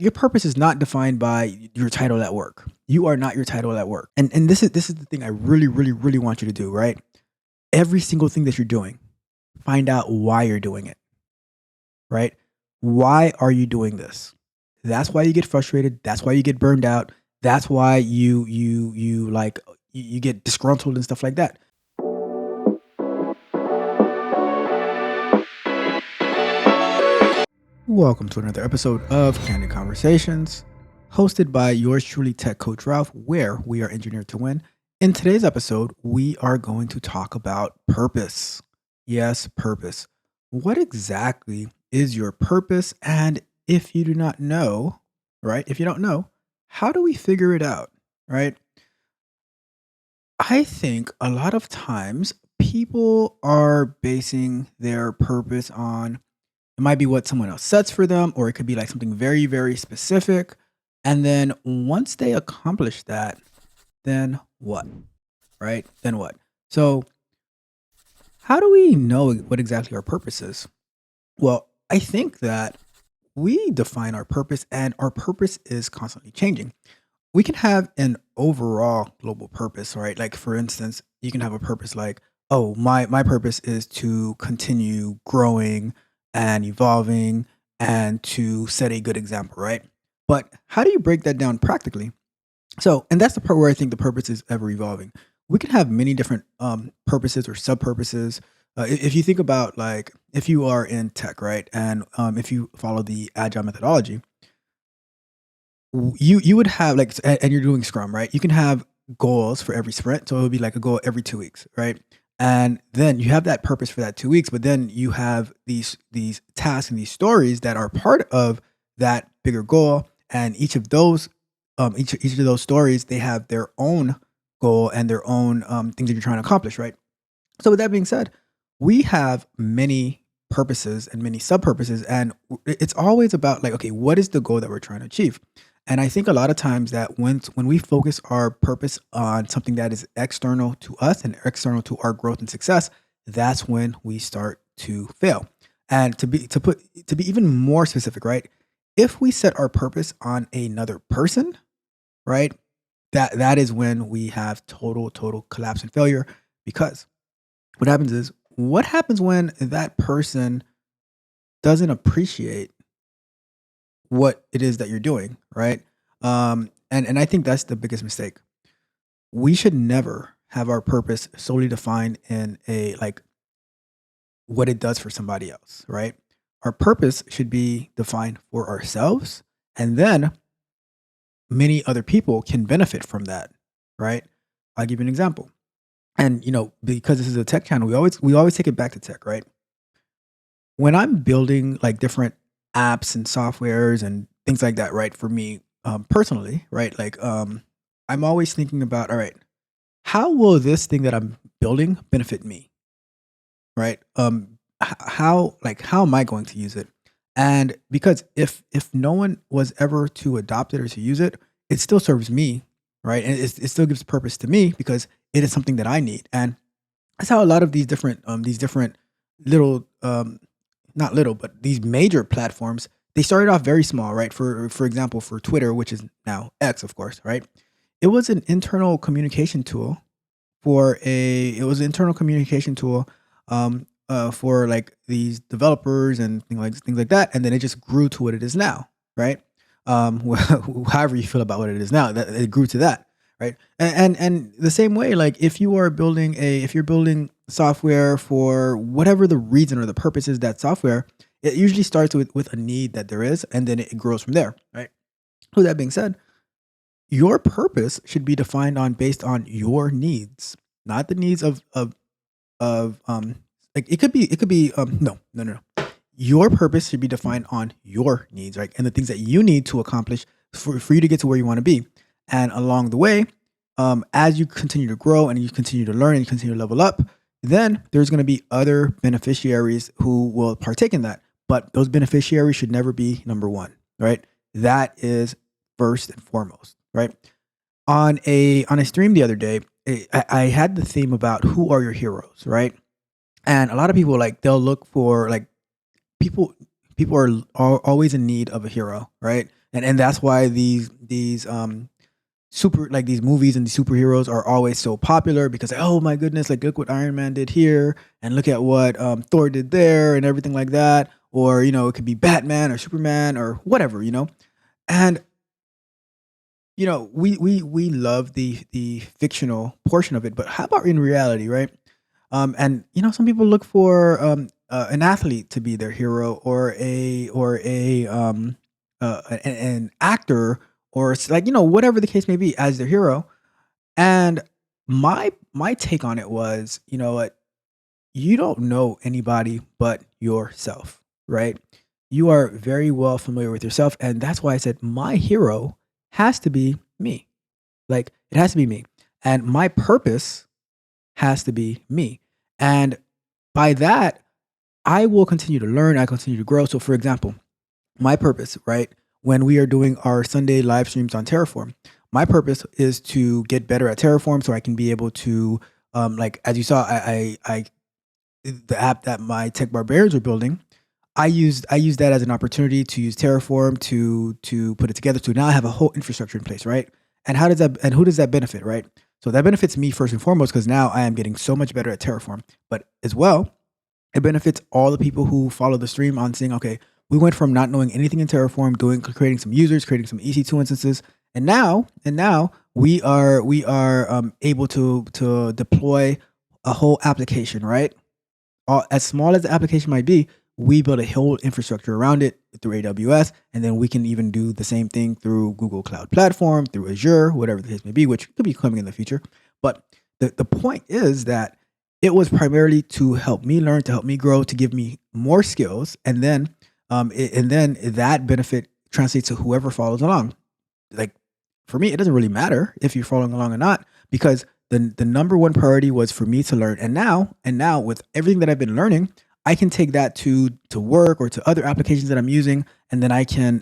Your purpose is not defined by your title at work. You are not your title at work. And this is the thing I really, really, really want you to do, right? Every single thing that you're doing, find out why you're doing it, right? Why are you doing this? That's why you get frustrated. That's why you get burned out. That's why you get disgruntled and stuff like that. Welcome to another episode of Candid Conversations, hosted by yours truly, Tech Coach Ralph, where we are engineered to win. In today's episode, we are going to talk about purpose. Yes, purpose. What exactly is your purpose? And if you do not know, right? If you don't know, how do we figure it out, right? I think a lot of times people are basing their purpose on it might be what someone else sets for them, or it could be like something very, very specific. And then once they accomplish that, then what? Right? Then what? So, how do we know what exactly our purpose is? Well, I think that we define our purpose, and our purpose is constantly changing. We can have an overall global purpose, right? Like, for instance, you can have a purpose like, oh, my purpose is to continue growing and evolving and to set a good example, right? But how do you break that down practically? So, and that's the part where I think the purpose is ever evolving. We can have many different purposes or sub purposes. If you think about, like, if you are in tech, right, and if you follow the agile methodology, you would have like, and you're doing Scrum, right? You can have goals for every sprint, so it would be like a goal every 2 weeks, right? And then you have that purpose for that 2 weeks, but then you have these tasks and these stories that are part of that bigger goal, and each of those stories, they have their own goal and their own things that you're trying to accomplish, right? So with that being said, we have many purposes and many sub purposes, and it's always about like, okay, what is the goal that we're trying to achieve? And I think a lot of times that when we focus our purpose on something that is external to us and external to our growth and success, that's when we start to fail. And to be even more specific, right? If we set our purpose on another person, right? That is when we have total collapse and failure, because what happens when that person doesn't appreciate what it is that you're doing, right? And I think that's the biggest mistake. We should never have our purpose solely defined in a like what it does for somebody else, right? Our purpose should be defined for ourselves, and then many other people can benefit from that, right? I'll give you an example. And because this is a tech channel, we always take it back to tech, right? When I'm building like different apps and softwares and things like that, right? For me personally, right? Like I'm always thinking about, all right, how will this thing that I'm building benefit me, right? How am I going to use it? And because if no one was ever to adopt it or to use it, it still serves me, right? And it still gives purpose to me because it is something that I need. And that's how a lot of these different little not little, but these major platforms, they started off very small, right? For example, for Twitter, which is now X, of course, right? It was an internal communication tool for like these developers and things like that, and then it just grew to what it is now, right? However you feel about what it is now, that it grew to that, right? And the same way, like if you're building software for whatever the reason or the purpose is, that software, it usually starts with a need that there is, and then it grows from there, right? With that being said, your purpose should be defined on based on your needs, not the needs of like it could be no. Your purpose should be defined on your needs, right? And the things that you need to accomplish for you to get to where you want to be. And along the way, as you continue to grow and you continue to learn and you continue to level up, then there's going to be other beneficiaries who will partake in that. But those beneficiaries should never be number one, right? That is first and foremost, right? On a stream the other day, I had the theme about who are your heroes, right? And a lot of people, like, they'll look for like people people are always in need of a hero, right? And that's why these super like these movies and these superheroes are always so popular because oh my goodness, like look what Iron Man did here and look at what Thor did there and everything like that. Or it could be Batman or Superman or whatever. And we love the fictional portion of it, but how about in reality, right? And some people look for an athlete to be their hero, or an actor, or it's like whatever the case may be as their hero. And my take on it was, what, you don't know anybody but yourself, right? You are very well familiar with yourself, and that's why I said my hero has to be me. Like it has to be me, and my purpose has to be me. And by that, I will continue to learn, I continue to grow. So for example, my purpose, right? When we are doing our Sunday live streams on Terraform, my purpose is to get better at Terraform so I can be able to like as you saw, I the app that my tech barbarians are building, I used that as an opportunity to use Terraform to put it together to now have a whole infrastructure in place, right? And how does that and who does that benefit, right? So that benefits me first and foremost because now I am getting so much better at Terraform. But as well, it benefits all the people who follow the stream on saying, okay, we went from not knowing anything in Terraform, creating some users, creating some EC2 instances, and now we are able to deploy a whole application, right? As small as the application might be, we build a whole infrastructure around it through AWS, and then we can even do the same thing through Google Cloud Platform, through Azure, whatever the case may be, which could be coming in the future. But the point is that it was primarily to help me learn, to help me grow, to give me more skills, and then that benefit translates to whoever follows along. Like for me, it doesn't really matter if you're following along or not because the number one priority was for me to learn. And now with everything that I've been learning, I can take that to work or to other applications that I'm using, and then I can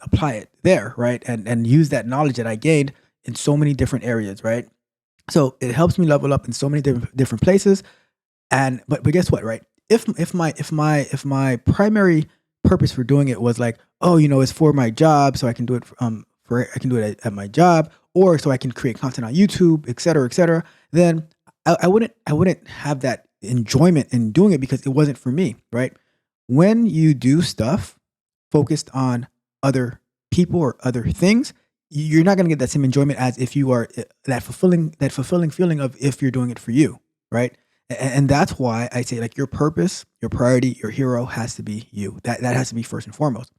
apply it there, right? And use that knowledge that I gained in so many different areas, right? So it helps me level up in so many different places. And but guess what, right? If my primary purpose for doing it was like, oh, it's for my job, so I can do it for I can do it at my job, or so I can create content on YouTube, et cetera, then I wouldn't have that enjoyment in doing it because it wasn't for me, right? When you do stuff focused on other people or other things, you're not going to get that same enjoyment as if you are that fulfilling feeling of if you're doing it for you, right? And that's why I say like your purpose, your priority, your hero has to be you. That has to be first and foremost.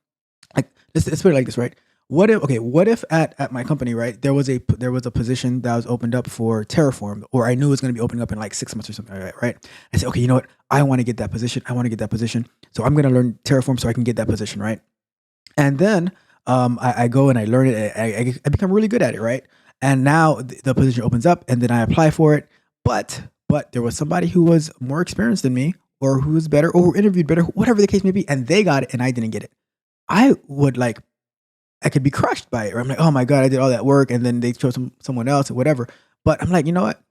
Like let's put it like this, right? What if at my company, right, there was a position that was opened up for Terraform, or I knew it was going to be opening up in like 6 months or something like that, right? I said, okay, you know what? I want to get that position. I want to get that position. So I'm going to learn Terraform so I can get that position, right? And then I go and I learn it. I become really good at it, right? And now the position opens up, and then I apply for it. But there was somebody who was more experienced than me, or who was better, or who interviewed better, whatever the case may be, and they got it, and I didn't get it. I would like I could be crushed by it. Or I'm like, oh my god, I did all that work, and then they chose someone else or whatever. But I'm like, you know what?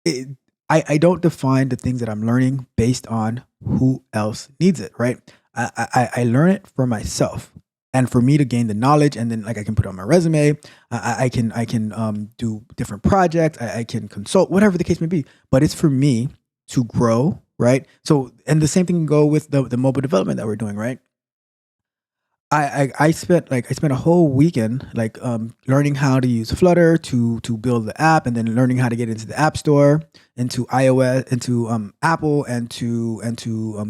It, I don't define the things that I'm learning based on who else needs it, right? I learn it for myself and for me to gain the knowledge, and then like I can put it on my resume. I can do different projects. I can consult, whatever the case may be. But it's for me to grow, right? So, and the same thing can go with the mobile development that we're doing, right? I spent a whole weekend like learning how to use Flutter to build the app, and then learning how to get into the App Store, into iOS, into Apple, and to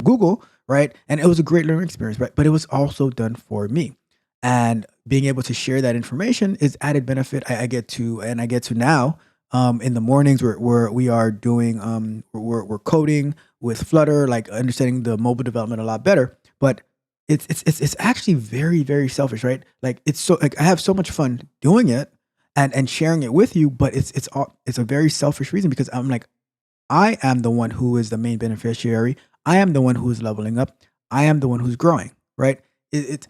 Google, right? And it was a great learning experience, right? But it was also done for me, and being able to share that information is added benefit. I get to now in the mornings where we are doing we're coding with Flutter, like understanding the mobile development a lot better, but it's actually very very selfish, right? Like it's so like I have so much fun doing it and sharing it with you, but it's a very selfish reason because I'm like I am the one who is the main beneficiary. I am the one who is leveling up. I am the one who's growing, right? It's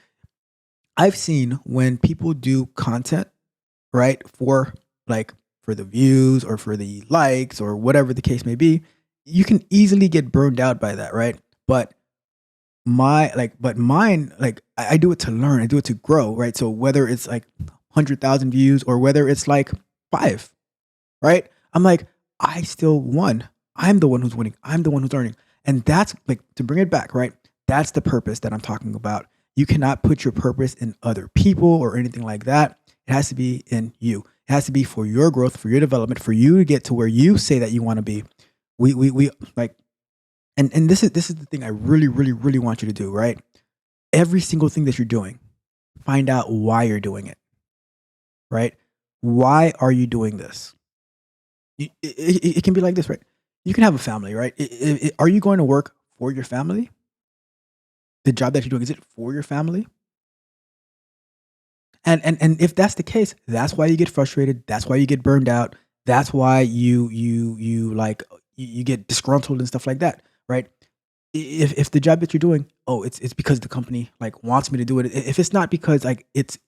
I've seen when people do content, right, for like for the views or for the likes or whatever the case may be, you can easily get burned out by that, right? But but mine, like I do it to learn, I do it to grow, right? So whether it's like 100,000 views or whether it's like five, right? I'm like, I still won. I'm the one who's winning. I'm the one who's earning. And that's like, to bring it back, right? That's the purpose that I'm talking about. You cannot put your purpose in other people or anything like that. It has to be in you. It has to be for your growth, for your development, for you to get to where you say that you want to be. We like, and this is the thing I really, really, really want you to do, right? Every single thing that you're doing, find out why you're doing it, right? Why are you doing this? It can be like this, right? You can have a family, right? Are you going to work for your family? The job that you're doing, is it for your family? And if that's the case, that's why you get frustrated. That's why you get burned out. That's why you like you get disgruntled and stuff like that, right? If the job that you're doing, oh, it's because the company like wants me to do it. If it's not because like it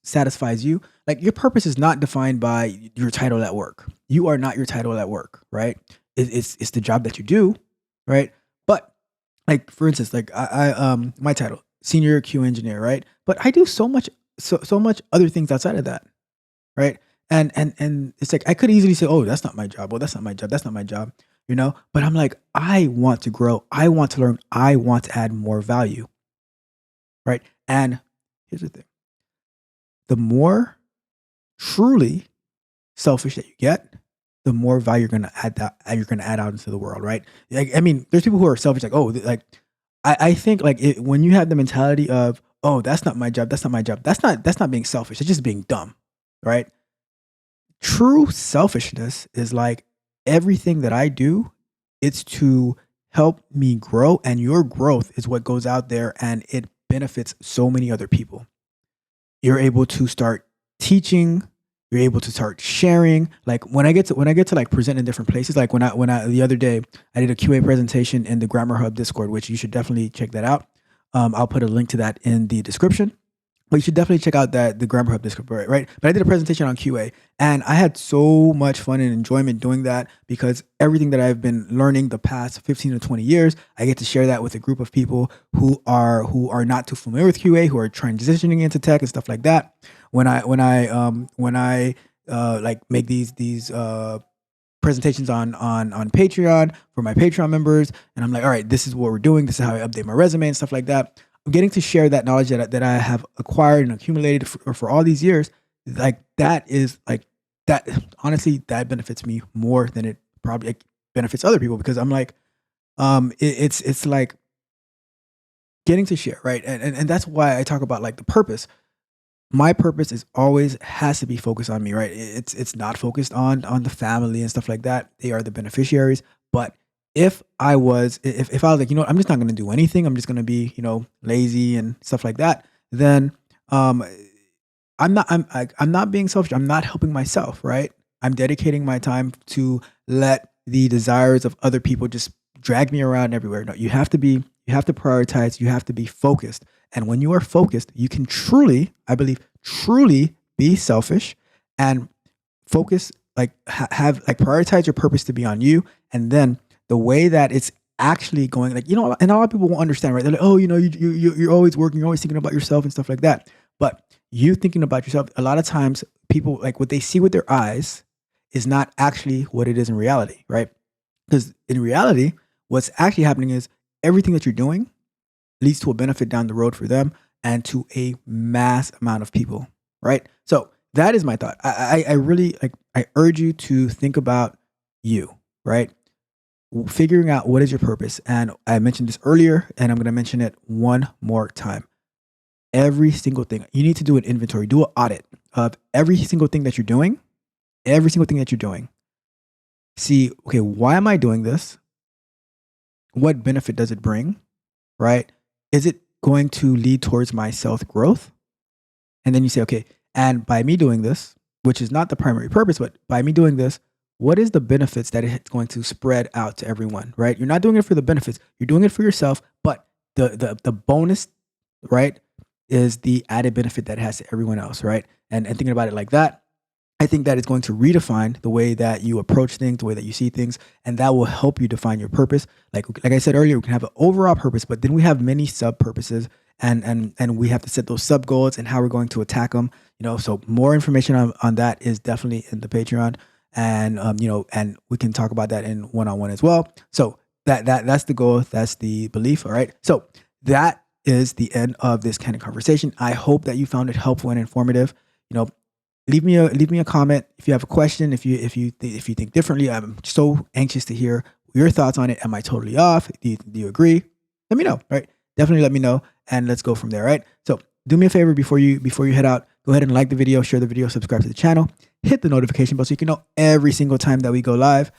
satisfies you, like your purpose is not defined by your title at work. You are not your title at work, right? It's the job that you do, right? But like for instance, like I my title, senior Q engineer, right? But I do so much other things outside of that, right? And it's like I could easily say, oh, that's not my job. Well, that's not my job. That's not my job, you know? But I'm like, I want to grow. I want to learn. I want to add more value, right? And here's the thing: the more truly selfish that you get, the more value you're gonna add out into the world, right? Like, I mean, there's people who are selfish, like, oh, like I think like when you have the mentality of, oh, that's not my job, that's not my job, that's not being selfish. It's just being dumb, right? True selfishness is like everything that I do, it's to help me grow, and your growth is what goes out there and it benefits so many other people. You're able to start teaching, you're able to start sharing. Like when I get to like present in different places, like when I the other day I did a QA presentation in the Grammar Hub Discord, which you should definitely check that out. I'll put a link to that in the description. But you should definitely check out the Grammar Hub Discord, right? But I did a presentation on QA, and I had so much fun and enjoyment doing that because everything that I've been learning the past 15 to 20 years, I get to share that with a group of people who are not too familiar with QA, who are transitioning into tech and stuff like that. When I like make these presentations on Patreon for my Patreon members, and I'm like, all right, this is what we're doing. This is how I update my resume and stuff like that. I'm getting to share that knowledge that I have acquired and accumulated for all these years. Like that is like that. Honestly, that benefits me more than it probably like, benefits other people because I'm like, it's like getting to share, right? And that's why I talk about like the purpose. My purpose is always has to be focused on me, right? It's not focused on the family and stuff like that. They are the beneficiaries. But if I was like, you know what, I'm just not gonna do anything, I'm just gonna be, lazy and stuff like that, then um I'm not being selfish. I'm not helping myself, right? I'm dedicating my time to let the desires of other people just drag me around everywhere. No, you have to prioritize, you have to be focused. And when you are focused, you can truly, I believe, truly be selfish and focus, like have like prioritize your purpose to be on you. And then the way that it's actually going, like, and a lot of people won't understand, right? They're like, oh, you're always working, you're always thinking about yourself and stuff like that. But you thinking about yourself, a lot of times people, like, what they see with their eyes is not actually what it is in reality, right? Because in reality, what's actually happening is everything that you're doing leads to a benefit down the road for them and to a mass amount of people, right? So that is my thought. I really like, I urge you to think about you, right? Figuring out what is your purpose. And I mentioned this earlier, and I'm going to mention it one more time. Every single thing, you need to do an inventory, do an audit of every single thing that you're doing, every single thing that you're doing. See, okay, why am I doing this? What benefit does it bring, right? Is it going to lead towards my self growth? And then you say, okay, and by me doing this, which is not the primary purpose, but by me doing this, what is the benefits that it's going to spread out to everyone, right? You're not doing it for the benefits, you're doing it for yourself, but the bonus, right, is the added benefit that it has to everyone else, right? And thinking about it like that, I think that it's going to redefine the way that you approach things, the way that you see things, and that will help you define your purpose. Like I said earlier, we can have an overall purpose, but then we have many sub purposes, and we have to set those sub goals and how we're going to attack them. So more information on that is definitely in the Patreon, and and we can talk about that in one-on-one as well. So that's the goal, that's the belief. All right, so that is the end of this Candid Conversation. I hope that you found it helpful and informative. Leave me a comment if you have a question. If you think differently, I'm so anxious to hear your thoughts on it. Am I totally off? Do you agree? Let me know. Right? Definitely let me know, and let's go from there. Right? So do me a favor before you head out. Go ahead and like the video, share the video, subscribe to the channel, hit the notification bell so you can know every single time that we go live.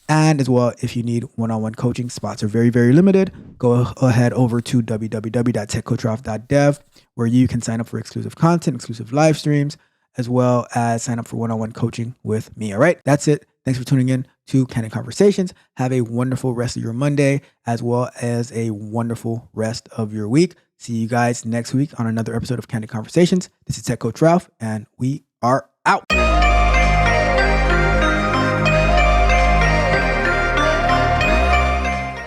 And as well, if you need one-on-one coaching, spots are very, very limited. Go ahead over to www.techcoachralph.dev, where you can sign up for exclusive content, exclusive live streams, as well as sign up for one-on-one coaching with me. All right, that's it. Thanks for tuning in to Candid Conversations. Have a wonderful rest of your Monday, as well as a wonderful rest of your week. See you guys next week on another episode of Candid Conversations. This is Tech Coach Ralph, and we are out.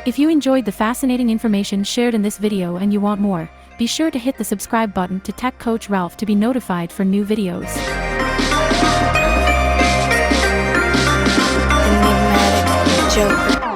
If you enjoyed the fascinating information shared in this video and you want more, be sure to hit the subscribe button to Tech Coach Ralph to be notified for new videos. Enigmatic Joker.